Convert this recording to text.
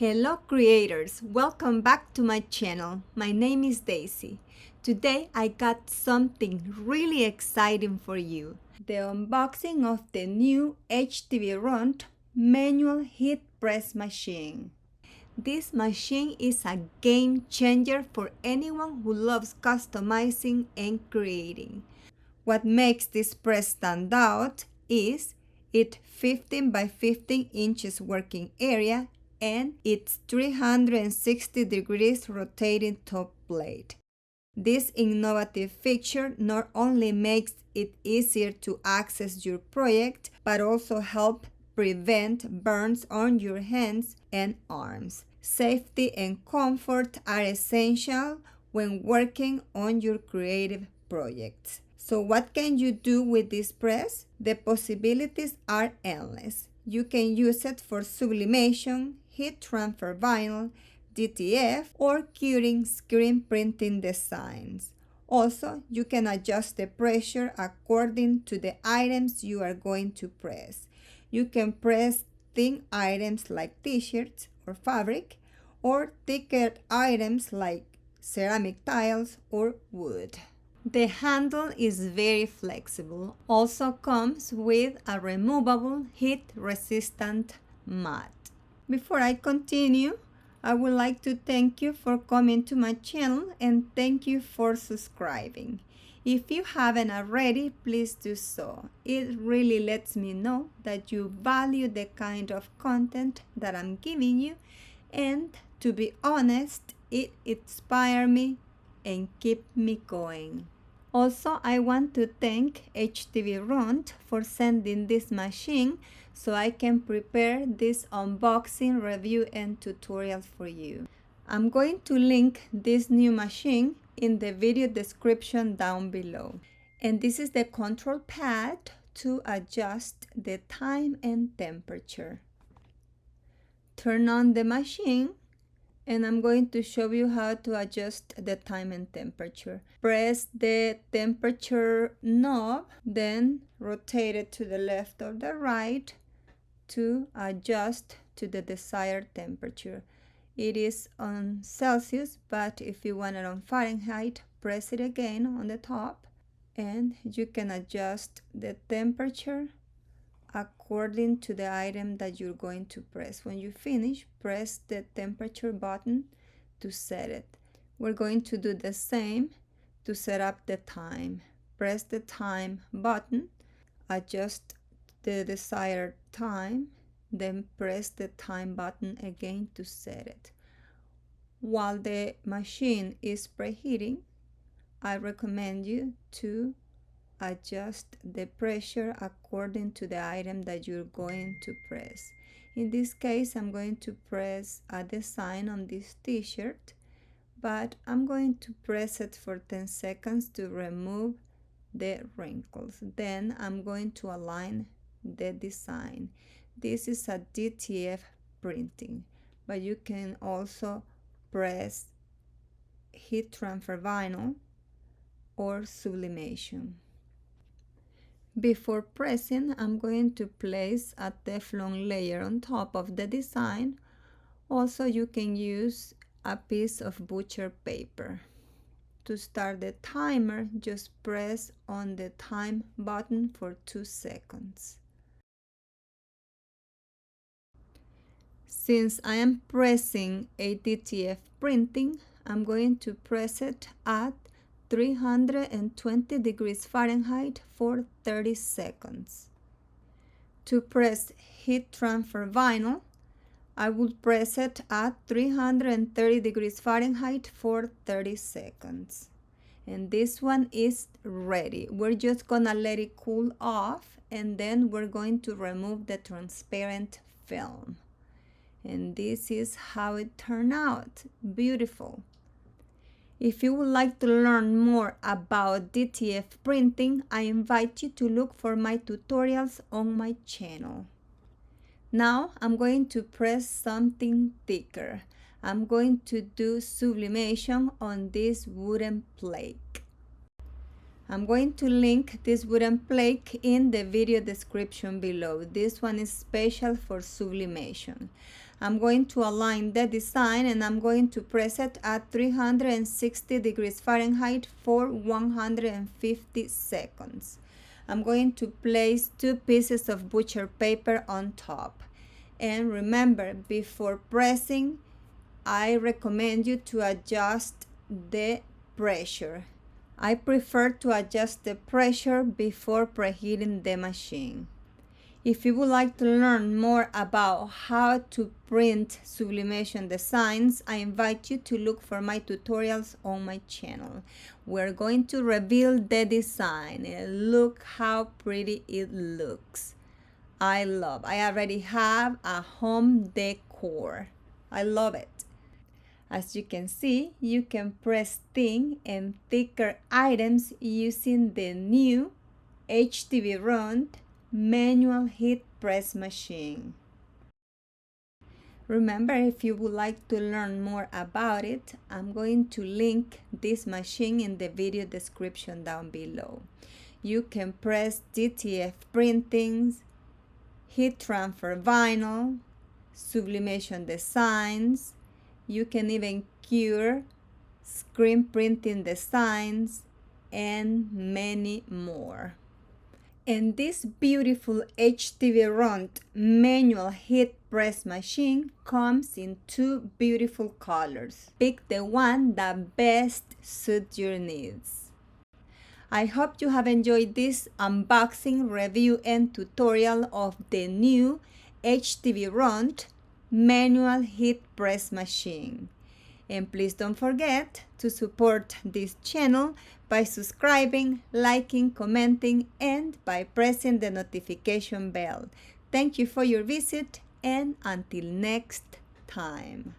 Hello creators, welcome back to my channel. My name is Daisy. Today I got something really exciting for you. The unboxing of the new HTVRONT Manual Heat Press machine. This machine is a game changer for anyone who loves customizing and creating. What makes this press stand out is its 15 by 15 inches working area and its 360 degrees rotating top plate. This innovative feature not only makes it easier to access your project, but also helps prevent burns on your hands and arms. Safety and comfort are essential when working on your creative projects. So what can you do with this press? The possibilities are endless. You can use it for sublimation, heat transfer vinyl, DTF, or curing screen printing designs. Also, you can adjust the pressure according to the items you are going to press. You can press thin items like t-shirts or fabric, or thicker items like ceramic tiles or wood. The handle is very flexible. Also comes with a removable heat-resistant mat. Before I continue, I would like to thank you for coming to my channel and thank you for subscribing. If you haven't already, please do so. It really lets me know that you value the kind of content that I'm giving you, and to be honest, it inspires me and keep me going. Also, I want to thank HTVRONT for sending this machine so I can prepare this unboxing, review, and tutorial for you. I'm going to link this new machine in the video description down below. And this is the control pad to adjust the time and temperature. Turn on the machine, and I'm going to show you how to adjust the time and temperature. Press the temperature knob, then rotate it to the left or the right to adjust to the desired temperature. It is on Celsius, but if you want it on Fahrenheit, press it again on the top, and you can adjust the temperature according to the item that you're going to press. When you finish, press the temperature button to set it. We're going to do the same to set up the time. Press the time button, adjust the desired time, then press the time button again to set it. While the machine is preheating, I recommend you to adjust the pressure according to the item that you're going to press. In this case, I'm going to press a design on this t-shirt, but I'm going to press it for 10 seconds to remove the wrinkles. Then I'm going to align the design. This is a DTF printing, but you can also press heat transfer vinyl or sublimation. Before pressing, I'm going to place a Teflon layer on top of the design. Also, you can use a piece of butcher paper. To start the timer, just press on the time button for 2 seconds. Since I am pressing a DTF printing, I'm going to press it at 320 degrees Fahrenheit for 30 seconds. To press heat transfer vinyl, I will press it at 330 degrees Fahrenheit for 30 seconds. And this one is ready. We're just gonna let it cool off, and then we're going to remove the transparent film. And this is how it turned out. Beautiful. If you would like to learn more about DTF printing, I invite you to look for my tutorials on my channel. Now I'm going to press something thicker. I'm going to do sublimation on this wooden plate. I'm going to link this wooden plate in the video description below. This one is special for sublimation. I'm going to align the design and I'm going to press it at 360 degrees Fahrenheit for 150 seconds. I'm going to place 2 pieces of butcher paper on top. And remember, before pressing, I recommend you to adjust the pressure. I prefer to adjust the pressure before preheating the machine. If you would like to learn more about how to print sublimation designs, I invite you to look for my tutorials on my channel. We're going to reveal the design and look how pretty it looks. I already have a home decor. I love it. As you can see, you can press thin and thicker items using the new HTVRONT Manual Heat Press machine. Remember, if you would like to learn more about it, I'm going to link this machine in the video description down below. You can press DTF printings, heat transfer vinyl, sublimation designs. You can even cure screen printing designs and many more. And this beautiful HTVRONT manual heat press machine comes in 2 beautiful colors. Pick the one that best suits your needs. I hope you have enjoyed this unboxing, review, and tutorial of the new HTVRONT manual heat press machine. And please don't forget to support this channel by subscribing, liking, commenting, and by pressing the notification bell. Thank you for your visit, and until next time.